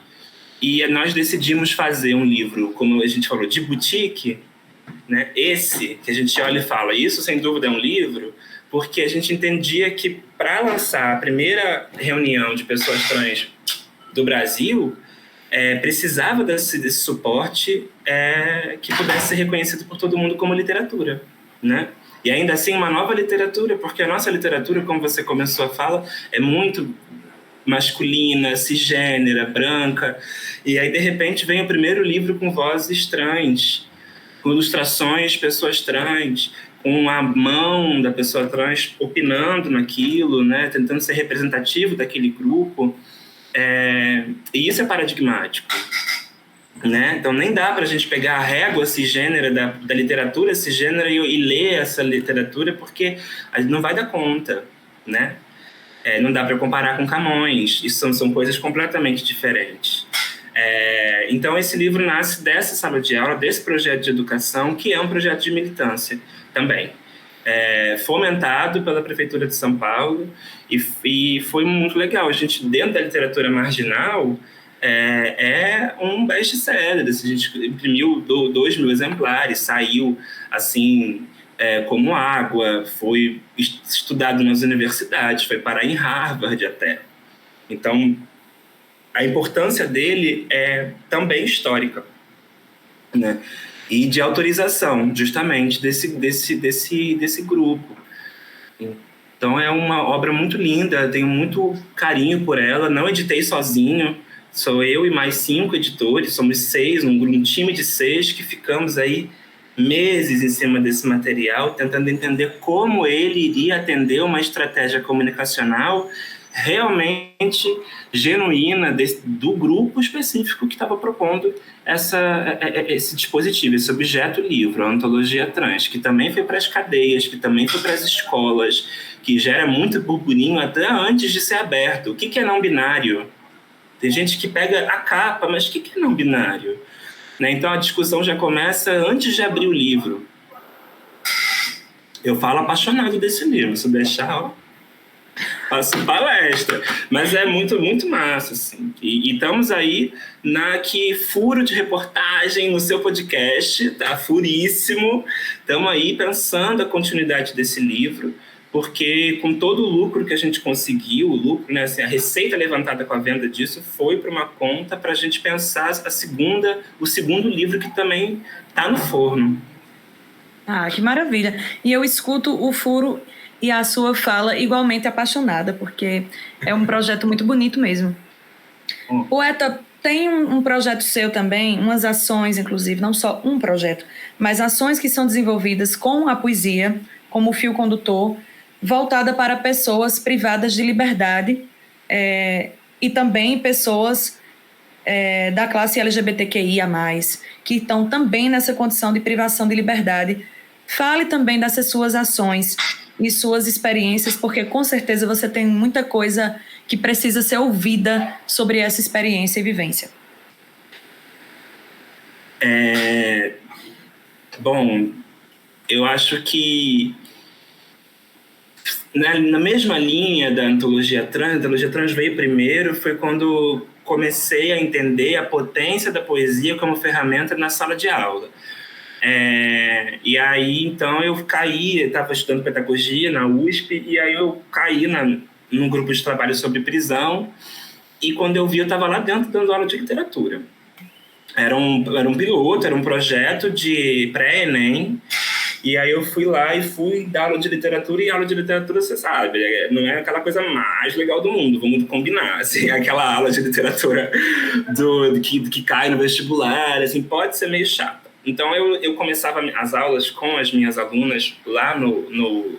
e nós decidimos fazer um livro, como a gente falou, de boutique, né? Esse que a gente olha e fala, isso sem dúvida é um livro, porque a gente entendia que para lançar a primeira reunião de pessoas trans do Brasil, precisava desse suporte que pudesse ser reconhecido por todo mundo como literatura, né? E ainda assim uma nova literatura, porque a nossa literatura, como você começou a falar, é muito masculina, cisgênera, branca. E aí, de repente, vem o primeiro livro com vozes trans, com ilustrações de pessoas trans, com a mão da pessoa trans opinando naquilo, né? Tentando ser representativo daquele grupo. E isso é paradigmático, né? Então nem dá para a gente pegar a régua cisgênera da literatura cisgênera e ler essa literatura, porque a gente não vai dar conta, né? Não dá para comparar com Camões, isso são coisas completamente diferentes. Então esse livro nasce dessa sala de aula, desse projeto de educação, que é um projeto de militância também, fomentado pela Prefeitura de São Paulo, e foi muito legal. A gente, dentro da literatura marginal, um best-seller. A gente imprimiu 2 mil exemplares, saiu assim como água, foi estudado nas universidades, foi parar em Harvard até. Então, a importância dele é também histórica, né? E de autorização, justamente, desse grupo. Então, é uma obra muito linda, tenho muito carinho por ela, não editei sozinho, sou eu e mais 5 editores, somos 6, um time de 6 que ficamos aí meses em cima desse material, tentando entender como ele iria atender uma estratégia comunicacional realmente genuína do grupo específico que estava propondo esse dispositivo, esse objeto livro, a Antologia Trans, que também foi para as cadeias, que também foi para as escolas, que gera muito burburinho até antes de ser aberto. O que é não binário? Tem gente que pega a capa, mas o que é não binário? Né? Então a discussão já começa antes de abrir o livro. Eu falo apaixonado desse livro, se deixar, faço palestra, mas é muito, muito massa, assim. E estamos aí que furo de reportagem no seu podcast, tá furíssimo. Estamos aí pensando a continuidade desse livro, porque com todo o lucro que a gente conseguiu, né, assim, a receita levantada com a venda disso foi para uma conta para a gente pensar o segundo livro, que também está no forno. Ah, que maravilha! E eu escuto o furo e a sua fala igualmente apaixonada, porque é um projeto muito bonito mesmo. Poeta, tem um projeto seu também, umas ações, inclusive, não só um projeto, mas ações que são desenvolvidas com a poesia como fio condutor, voltada para pessoas privadas de liberdade e também pessoas da classe LGBTQIA+, que estão também nessa condição de privação de liberdade. Fale também dessas suas ações e suas experiências, porque com certeza você tem muita coisa que precisa ser ouvida sobre essa experiência e vivência. Bom, eu acho que na mesma linha da Antologia Trans, a Antologia Trans veio primeiro, foi quando comecei a entender a potência da poesia como ferramenta na sala de aula. E aí, então, eu estava estudando pedagogia na USP, e aí eu caí num grupo de trabalho sobre prisão, e quando eu vi, eu estava lá dentro dando aula de literatura. Era um piloto, era um projeto de pré-ENEM, E aí eu fui lá e fui dar aula de literatura, e aula de literatura, você sabe, não é aquela coisa mais legal do mundo, vamos combinar, assim, aquela aula de literatura que cai no vestibular, assim, pode ser meio chata. Então eu começava as aulas com as minhas alunas lá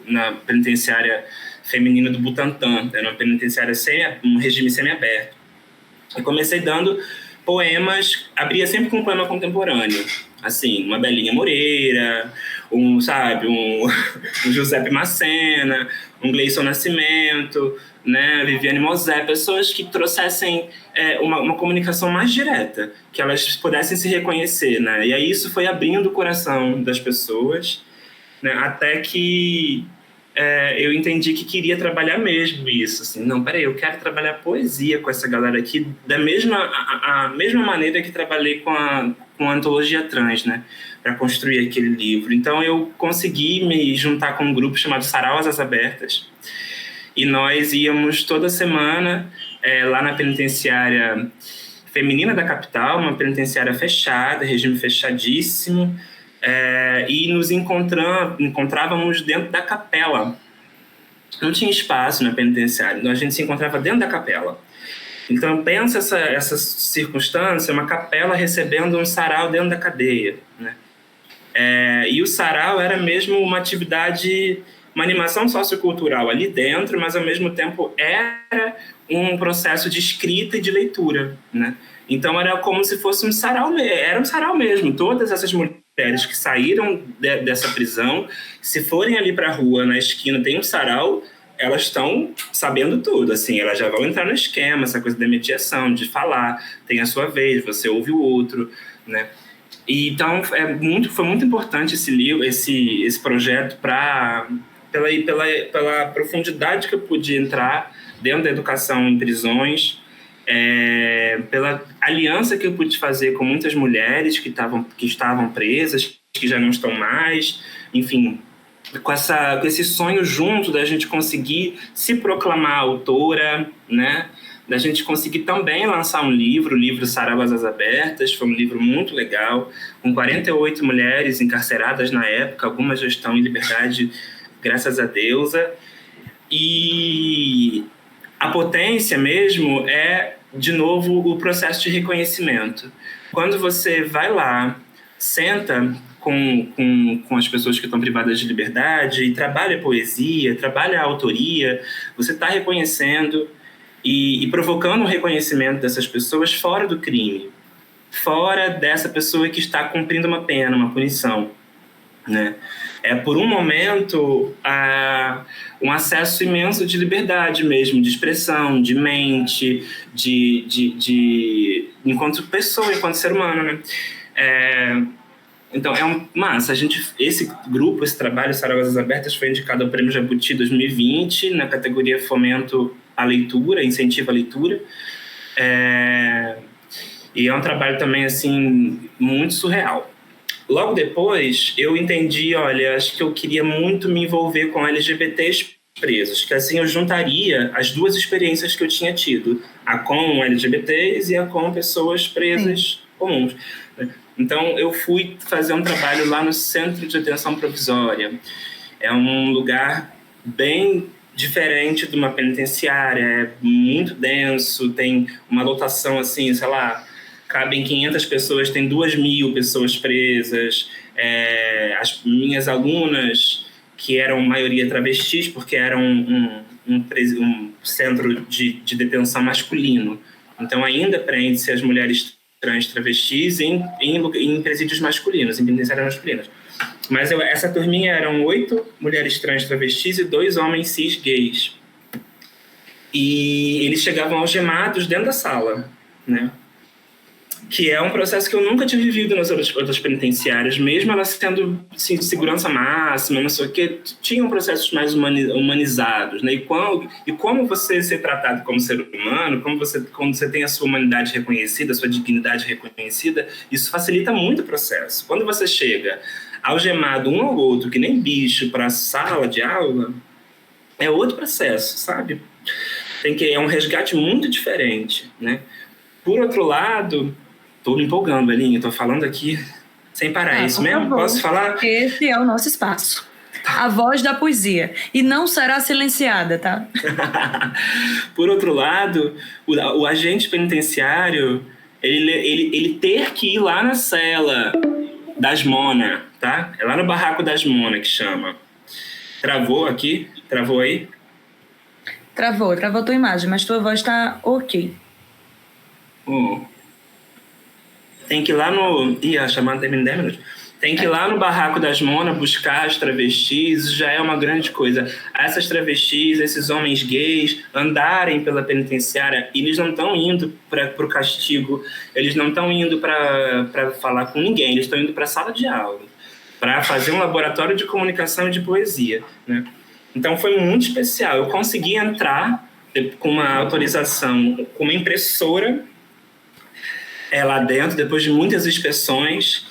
na penitenciária feminina do Butantã, era uma penitenciária um regime semiaberto. Eu comecei dando poemas, abria sempre com um poema contemporâneo, assim, uma Belinha Moreira, um Giuseppe Macena, um Gleison Nascimento, né, Viviane Mosé, pessoas que trouxessem uma comunicação mais direta, que elas pudessem se reconhecer, né? E aí isso foi abrindo o coração das pessoas, né, até que eu entendi que queria trabalhar mesmo isso, assim, não, peraí, eu quero trabalhar poesia com essa galera aqui da mesma maneira que trabalhei com a antologia trans, né, para construir aquele livro. Então eu consegui me juntar com um grupo chamado Sarau Asas Abertas, e nós íamos toda semana lá na penitenciária feminina da capital, uma penitenciária fechada, regime fechadíssimo, e nos encontrávamos dentro da capela. Não tinha espaço na penitenciária, então a gente se encontrava dentro da capela. Então pensa essa circunstância, uma capela recebendo um sarau dentro da cadeia, né? E o sarau era mesmo uma atividade, uma animação sociocultural ali dentro, mas ao mesmo tempo era um processo de escrita e de leitura, né? Então era como se fosse um sarau, era um sarau mesmo. Todas essas mulheres que saíram dessa prisão, se forem ali para a rua, na esquina, tem um sarau, elas estão sabendo tudo, assim, elas já vão entrar no esquema, essa coisa da mediação, de falar, tem a sua vez, você ouve o outro, né? E, então foi muito importante esse livro, esse projeto pela profundidade que eu pude entrar dentro da educação em prisões, pela aliança que eu pude fazer com muitas mulheres que estavam presas, que já não estão mais, enfim, com esse sonho junto da gente conseguir se proclamar autora, né? Da gente conseguir também lançar um livro, o livro Sarau Asas Abertas, foi um livro muito legal, com 48 mulheres encarceradas na época, algumas já estão em liberdade, graças a Deus. E a potência mesmo de novo, o processo de reconhecimento. Quando você vai lá, senta com as pessoas que estão privadas de liberdade e trabalha a poesia, trabalha a autoria, você está reconhecendo e provocando um reconhecimento dessas pessoas fora do crime, fora dessa pessoa que está cumprindo uma pena, uma punição, né? Por um momento, um acesso imenso de liberdade mesmo, de expressão, de mente, enquanto pessoa, enquanto ser humano, né? Então, massa. Esse grupo, esse trabalho, Sarau Asas Abertas, foi indicado ao Prêmio Jabuti 2020, na categoria Fomento à Leitura, Incentivo à Leitura. E é um trabalho também, assim, muito surreal. Logo depois, eu entendi, olha, acho que eu queria muito me envolver com LGBTs presos, que assim eu juntaria as duas experiências que eu tinha tido, a com LGBTs e a com pessoas presas comuns. Então, eu fui fazer um trabalho lá no Centro de Detenção Provisória. É um lugar bem diferente de uma penitenciária, é muito denso, tem uma lotação assim, sei lá, cabem 500 pessoas, tem 2.000 pessoas presas. As minhas alunas, que eram maioria travestis, porque era um centro de detenção masculino. Então, ainda prende-se as mulheres trans travestis em presídios masculinos, em penitenciárias masculinas. Mas essa turminha eram 8 mulheres trans travestis e 2 homens cis gays. E eles chegavam algemados dentro da sala, né? Que é um processo que eu nunca tinha vivido nas outras penitenciárias, mesmo elas tendo assim, segurança máxima, não sei o quê, tinham processos mais humanizados, né? E como você ser tratado como ser humano, quando você tem a sua humanidade reconhecida, a sua dignidade reconhecida, isso facilita muito o processo. Quando você chega algemado um ao outro, que nem bicho, para a sala de aula, é outro processo, sabe? É um resgate muito diferente, né? Por outro lado, estou me empolgando, Belinha, estou falando aqui Sem parar, é isso por mesmo? favor. Posso falar? Esse é o nosso espaço. A voz da poesia. E não será silenciada, tá? Por outro lado, o agente penitenciário, ele ter que ir lá na cela das Mona, tá? É lá no barraco das Mona que chama. Travou aqui? Travou aí? Travou tua imagem, mas tua voz tá ok. Tem que ir lá no... Ih, a chamada termina em 10 minutos. Tem que ir lá no barraco das Mona buscar as travestis, isso já é uma grande coisa. Essas travestis, esses homens gays, andarem pela penitenciária, eles não estão indo para o castigo, eles não estão indo para falar com ninguém, eles estão indo para a sala de aula, para fazer um laboratório de comunicação e de poesia, né? Então foi muito especial. Eu consegui entrar com uma autorização, com uma impressora lá dentro, depois de muitas inspeções,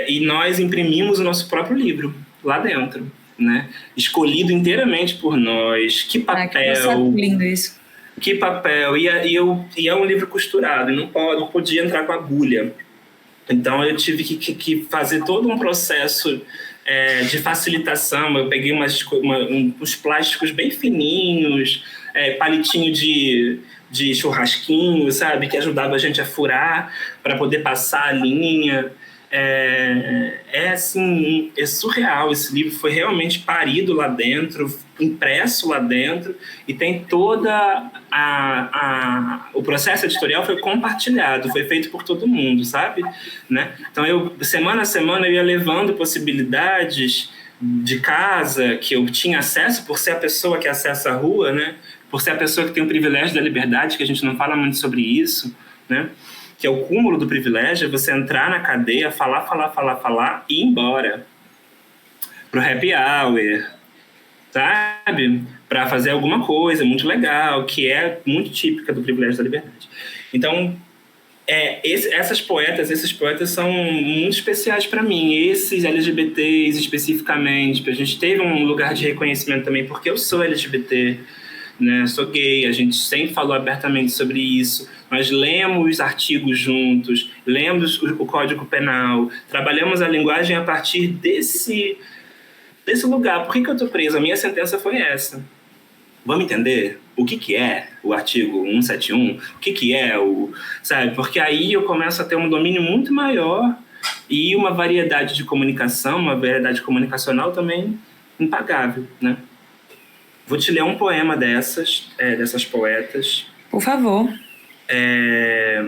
e nós imprimimos o nosso próprio livro lá dentro, né? Escolhido inteiramente por nós. Que papel! Que lindo isso. Que papel! E é um livro costurado, não podia entrar com agulha. Então eu tive que fazer todo um processo de facilitação. Eu peguei uns plásticos bem fininhos, palitinho de churrasquinho, sabe? Que ajudava a gente a furar para poder passar a linha. Assim, é surreal. Esse livro foi realmente parido lá dentro, impresso lá dentro, e tem toda o processo editorial foi compartilhado, foi feito por todo mundo, sabe? Né? Então semana a semana eu ia levando possibilidades de casa que eu tinha acesso, por ser a pessoa que acessa a rua, né? Por ser a pessoa que tem o privilégio da liberdade, que a gente não fala muito sobre isso, né? Que é o cúmulo do privilégio, é você entrar na cadeia, falar e ir embora. Pro happy hour, sabe? Para fazer alguma coisa muito legal, que é muito típica do privilégio da liberdade. Então, esses poetas são muito especiais para mim. Esses LGBTs especificamente, a gente teve um lugar de reconhecimento também, porque eu sou LGBT, né? Sou gay, a gente sempre falou abertamente sobre isso. Nós lemos artigos juntos, lemos o Código Penal, trabalhamos a linguagem a partir desse lugar. Por que eu estou preso? A minha sentença foi essa. Vamos entender o que é o artigo 171? O que é sabe? Porque aí eu começo a ter um domínio muito maior e uma variedade de comunicação, uma variedade comunicacional também impagável, né? Vou te ler um poema dessas poetas. Por favor. É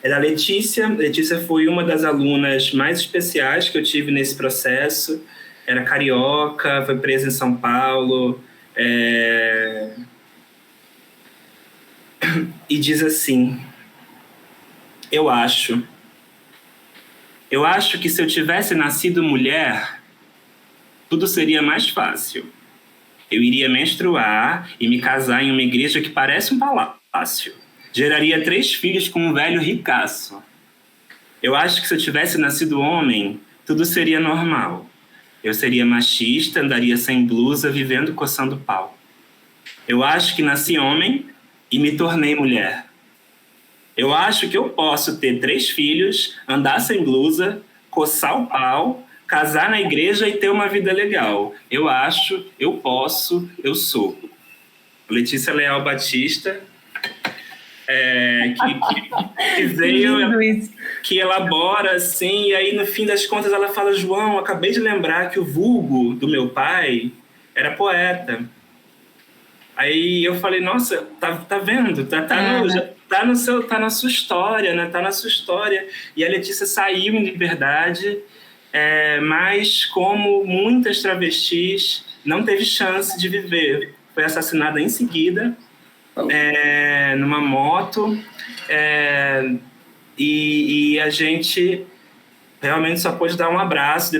da Letícia. Letícia foi uma das alunas mais especiais que eu tive nesse processo. Era carioca, foi presa em São Paulo. E diz assim: Eu acho que se eu tivesse nascido mulher, tudo seria mais fácil. Eu iria menstruar e me casar em uma igreja que parece um palácio. Geraria 3 filhos com um velho ricaço. Eu acho que se eu tivesse nascido homem, tudo seria normal. Eu seria machista, andaria sem blusa, vivendo coçando pau. Eu acho que nasci homem e me tornei mulher. Eu acho que eu posso ter 3 filhos, andar sem blusa, coçar o pau, casar na igreja e ter uma vida legal. Eu acho, eu posso, eu sou. Letícia Leal Batista, que veio, que elabora assim, e aí no fim das contas ela fala: João, acabei de lembrar que o vulgo do meu pai era poeta. Aí eu falei: nossa, tá vendo? Tá na sua história, né? Tá na sua história. E a Letícia saiu em liberdade, mas como muitas travestis, não teve chance de viver. Foi assassinada em seguida, numa moto, e a gente realmente só pôde dar um abraço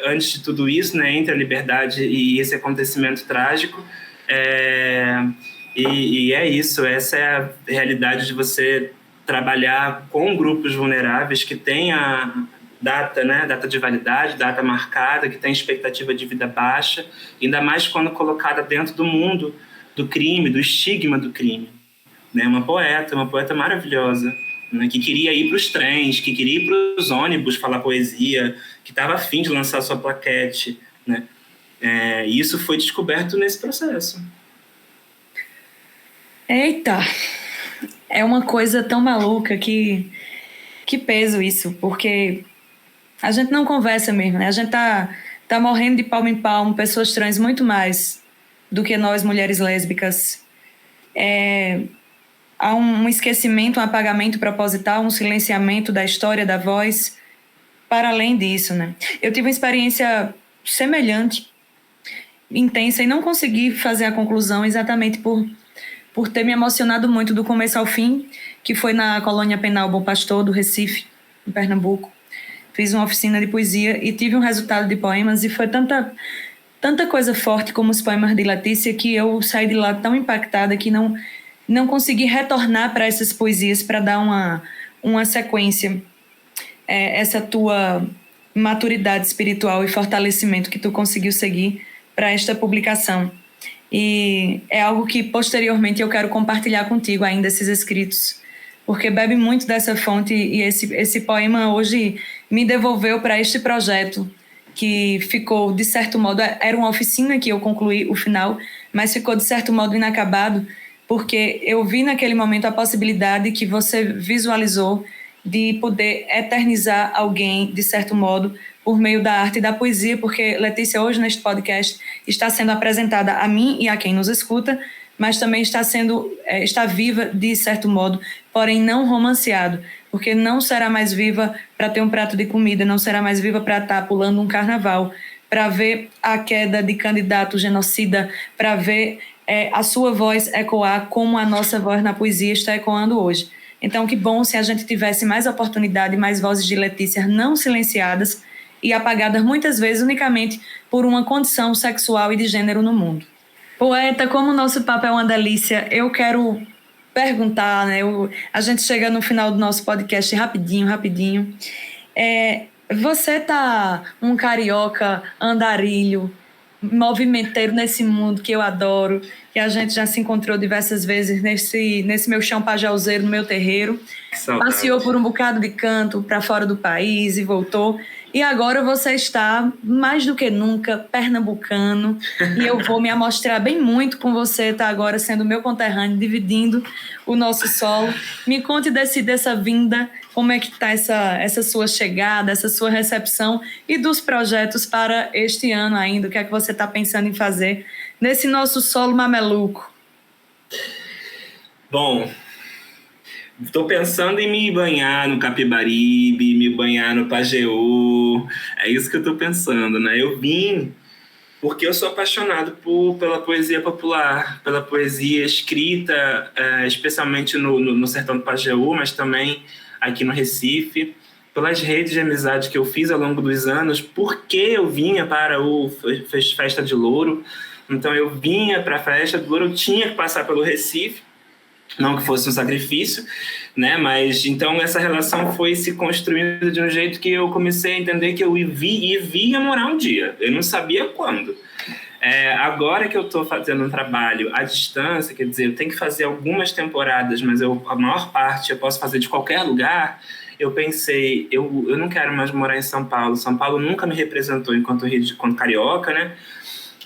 antes de tudo isso, né? Entre a liberdade e esse acontecimento trágico. E é isso, essa é a realidade de você trabalhar com grupos vulneráveis que têm a data, né, data de validade, data marcada, que tem expectativa de vida baixa, ainda mais quando colocada dentro do mundo do crime, do estigma do crime, né? Uma poeta maravilhosa, né? Que queria ir para os trens, que queria ir para os ônibus falar poesia, que estava a fim de lançar sua plaquete, né? E isso foi descoberto nesse processo. Eita! É uma coisa tão maluca que peso isso, porque a gente não conversa mesmo, né? A gente tá morrendo de palmo em palmo, pessoas trans muito mais do que nós, mulheres lésbicas. Há um esquecimento, um apagamento proposital, um silenciamento da história, da voz, para além disso, né? Eu tive uma experiência semelhante, intensa, e não consegui fazer a conclusão exatamente por ter me emocionado muito do começo ao fim, que foi na Colônia Penal Bom Pastor, do Recife, em Pernambuco. Fiz uma oficina de poesia e tive um resultado de poemas, e foi tanta coisa forte como os poemas de Letícia que eu saí de lá tão impactada que não consegui retornar para essas poesias para dar uma sequência. Essa tua maturidade espiritual e fortalecimento que tu conseguiu seguir para esta publicação. E é algo que posteriormente eu quero compartilhar contigo ainda, esses escritos, porque bebe muito dessa fonte, e esse poema hoje me devolveu para este projeto que ficou, de certo modo, era uma oficina que eu concluí o final, mas ficou de certo modo inacabado, porque eu vi naquele momento a possibilidade que você visualizou de poder eternizar alguém, de certo modo, por meio da arte e da poesia, porque Letícia hoje neste podcast está sendo apresentada a mim e a quem nos escuta, mas também está viva de certo modo, porém não romanceado, porque não será mais viva para ter um prato de comida, não será mais viva para estar pulando um carnaval, para ver a queda de candidato genocida, para ver a sua voz ecoar como a nossa voz na poesia está ecoando hoje. Então, que bom se a gente tivesse mais oportunidade, mais vozes de Letícia não silenciadas e apagadas muitas vezes unicamente por uma condição sexual e de gênero no mundo. Poeta, como o nosso papo é uma delícia, eu quero perguntar, né? A gente chega no final do nosso podcast rapidinho. Você tá um carioca andarilho, movimenteiro nesse mundo que eu adoro, que a gente já se encontrou diversas vezes nesse meu chão pajauzeiro, no meu terreiro. Passeou por um bocado de canto para fora do país e voltou. E agora você está, mais do que nunca, pernambucano. E eu vou me amostrar bem muito com você, está agora sendo meu conterrâneo, dividindo o nosso solo. Me conte dessa vinda, como é que está essa sua chegada, essa sua recepção e dos projetos para este ano ainda. O que é que você está pensando em fazer nesse nosso solo mameluco? Bom, estou pensando em me banhar no Capibaribe, me banhar no Pajeú. É isso que eu estou pensando, né? Eu vim porque eu sou apaixonado pela poesia popular, pela poesia escrita, especialmente no sertão do Pajeú, mas também aqui no Recife, pelas redes de amizade que eu fiz ao longo dos anos, porque eu vinha para o Festa de Louro. Então eu vinha para a Festa de Louro, eu tinha que passar pelo Recife, não que fosse um sacrifício, né? Mas então essa relação foi se construindo de um jeito que eu comecei a entender que eu ia morar um dia. Eu não sabia quando. Agora que eu estou fazendo um trabalho à distância, quer dizer, eu tenho que fazer algumas temporadas, mas a maior parte eu posso fazer de qualquer lugar. Eu pensei, eu não quero mais morar em São Paulo. São Paulo nunca me representou enquanto carioca, né?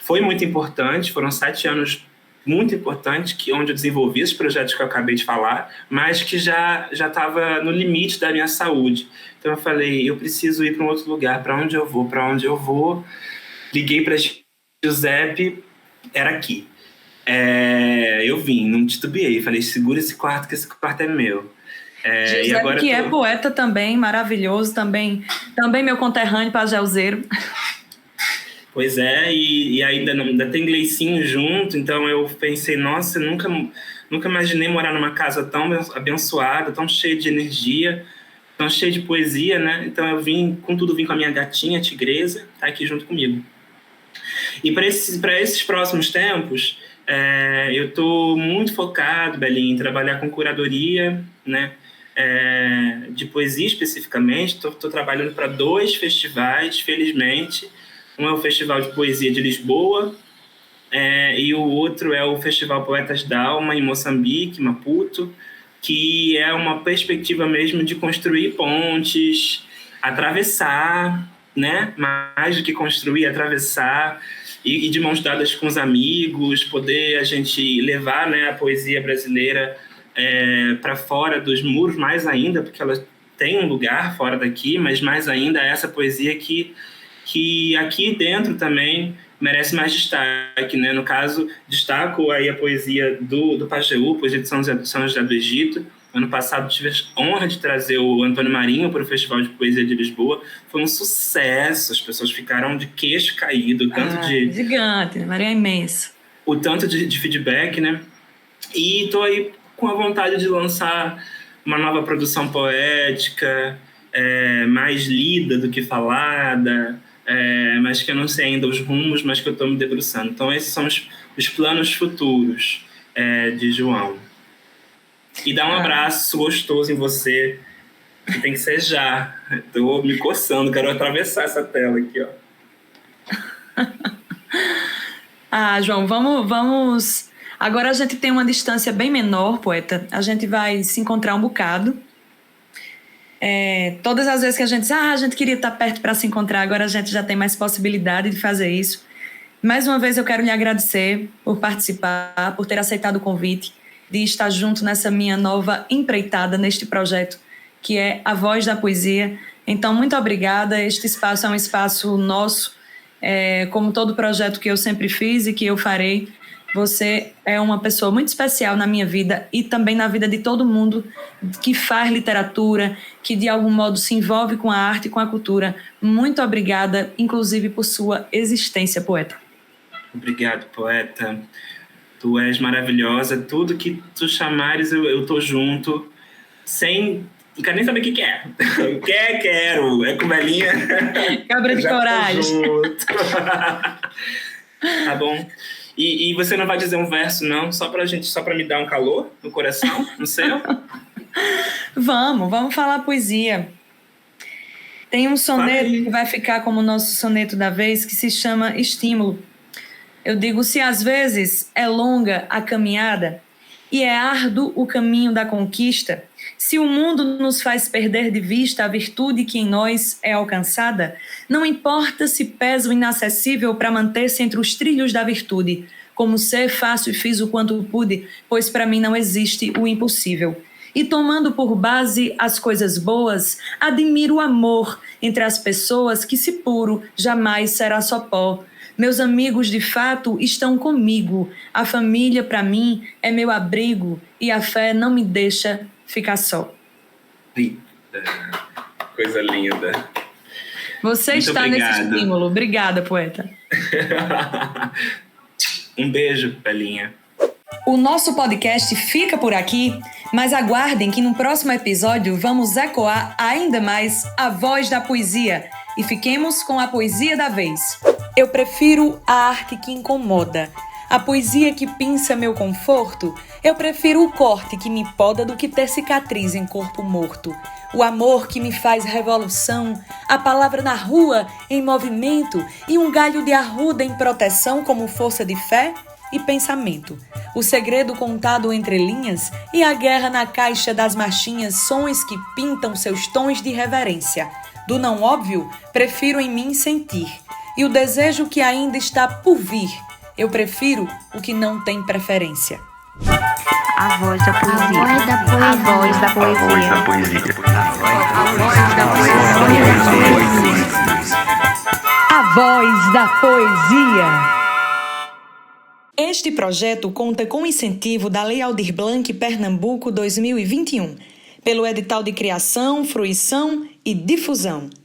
Foi muito importante, foram 7 anos muito importante, onde eu desenvolvi esses projetos que eu acabei de falar, mas que já estava no limite da minha saúde. Então eu falei, eu preciso ir para um outro lugar. Para onde eu vou? Liguei para Giuseppe, era aqui. Eu vim, não titubeei, falei, segura esse quarto, que esse quarto é meu. Giuseppe, e agora que é poeta também, maravilhoso, também meu conterrâneo pajauzeiro. Pois é, e ainda tem Gleicinho junto, então eu pensei, nossa, eu nunca imaginei morar numa casa tão abençoada, tão cheia de energia, tão cheia de poesia, né? Então eu vim com a minha gatinha, a Tigresa, tá aqui junto comigo. E para esses próximos tempos, eu estou muito focado, Belinha, em trabalhar com curadoria, né? De poesia especificamente. Estou trabalhando para 2 festivais, felizmente. Um é o Festival de Poesia de Lisboa, e o outro é o Festival Poetas da Alma, em Moçambique, Maputo, que é uma perspectiva mesmo de construir pontes, atravessar, né? Mais do que construir, atravessar, e de mãos dadas com os amigos, poder a gente levar, né, a poesia brasileira para fora dos muros, mais ainda, porque ela tem um lugar fora daqui, mas mais ainda essa poesia que aqui dentro também merece mais destaque, né? No caso, destaco aí a poesia do Pajeú, poesia de São José do Egito. Ano passado tive a honra de trazer o Antônio Marinho para o Festival de Poesia de Lisboa. Foi um sucesso, as pessoas ficaram de queixo caído. Gigante, né? Marinho é imenso. O tanto de feedback, né? E estou aí com a vontade de lançar uma nova produção poética, mais lida do que falada, mas que eu não sei ainda os rumos, mas que eu estou me debruçando. Então esses são os planos futuros de João. E dar um abraço gostoso em você, que tem que ser já. Estou me coçando, quero atravessar essa tela aqui, ó. João, vamos... Agora a gente tem uma distância bem menor, poeta. A gente vai se encontrar um bocado. Todas as vezes que a gente diz, a gente queria estar perto para se encontrar, agora a gente já tem mais possibilidade de fazer isso. Mais uma vez eu quero lhe agradecer por participar, por ter aceitado o convite, de estar junto nessa minha nova empreitada neste projeto, que é A Voz da Poesia. Então, muito obrigada. Este espaço é um espaço nosso, como todo projeto que eu sempre fiz e que eu farei. Você é uma pessoa muito especial na minha vida e também na vida de todo mundo que faz literatura, que de algum modo se envolve com a arte e com a cultura. Muito obrigada, inclusive, por sua existência, poeta. Obrigado, poeta. Tu és maravilhosa. Tudo que tu chamares, eu tô junto. Não quero nem saber o que é. Quero. É com Belinha. Cabra de coragem. Tá bom. E você não vai dizer um verso, não? Só pra me dar um calor no coração, no céu? Vamos falar poesia. Tem um soneto que vai ficar como o nosso soneto da vez, que se chama Estímulo. Eu digo, se às vezes é longa a caminhada e é árduo o caminho da conquista, se o mundo nos faz perder de vista a virtude que em nós é alcançada, não importa se pesa o inacessível para manter-se entre os trilhos da virtude. Como ser, faço e fiz o quanto pude, pois para mim não existe o impossível. E tomando por base as coisas boas, admiro o amor entre as pessoas que, se puro, jamais será só pó. Meus amigos, de fato, estão comigo. A família, para mim, é meu abrigo e a fé não me deixa ficar só. Eita, coisa linda. Você Muito está obrigado. Nesse estímulo. Obrigada, poeta. Um beijo, Belinha. O nosso podcast fica por aqui, mas aguardem que no próximo episódio vamos ecoar ainda mais a voz da poesia e fiquemos com a poesia da vez. Eu prefiro a arte que incomoda, a poesia que pinça meu conforto. Eu prefiro o corte que me poda do que ter cicatriz em corpo morto. O amor que me faz revolução, a palavra na rua em movimento e um galho de arruda em proteção como força de fé e pensamento. O segredo contado entre linhas e a guerra na caixa das marchinhas, sons que pintam seus tons de reverência. Do não óbvio, prefiro em mim sentir. E o desejo que ainda está por vir, eu prefiro o que não tem preferência. A voz da poesia. A voz da poesia. A voz da poesia. A voz da poesia. Este projeto conta com incentivo da Lei Aldir Blanc Pernambuco 2021, pelo edital de criação, fruição e difusão.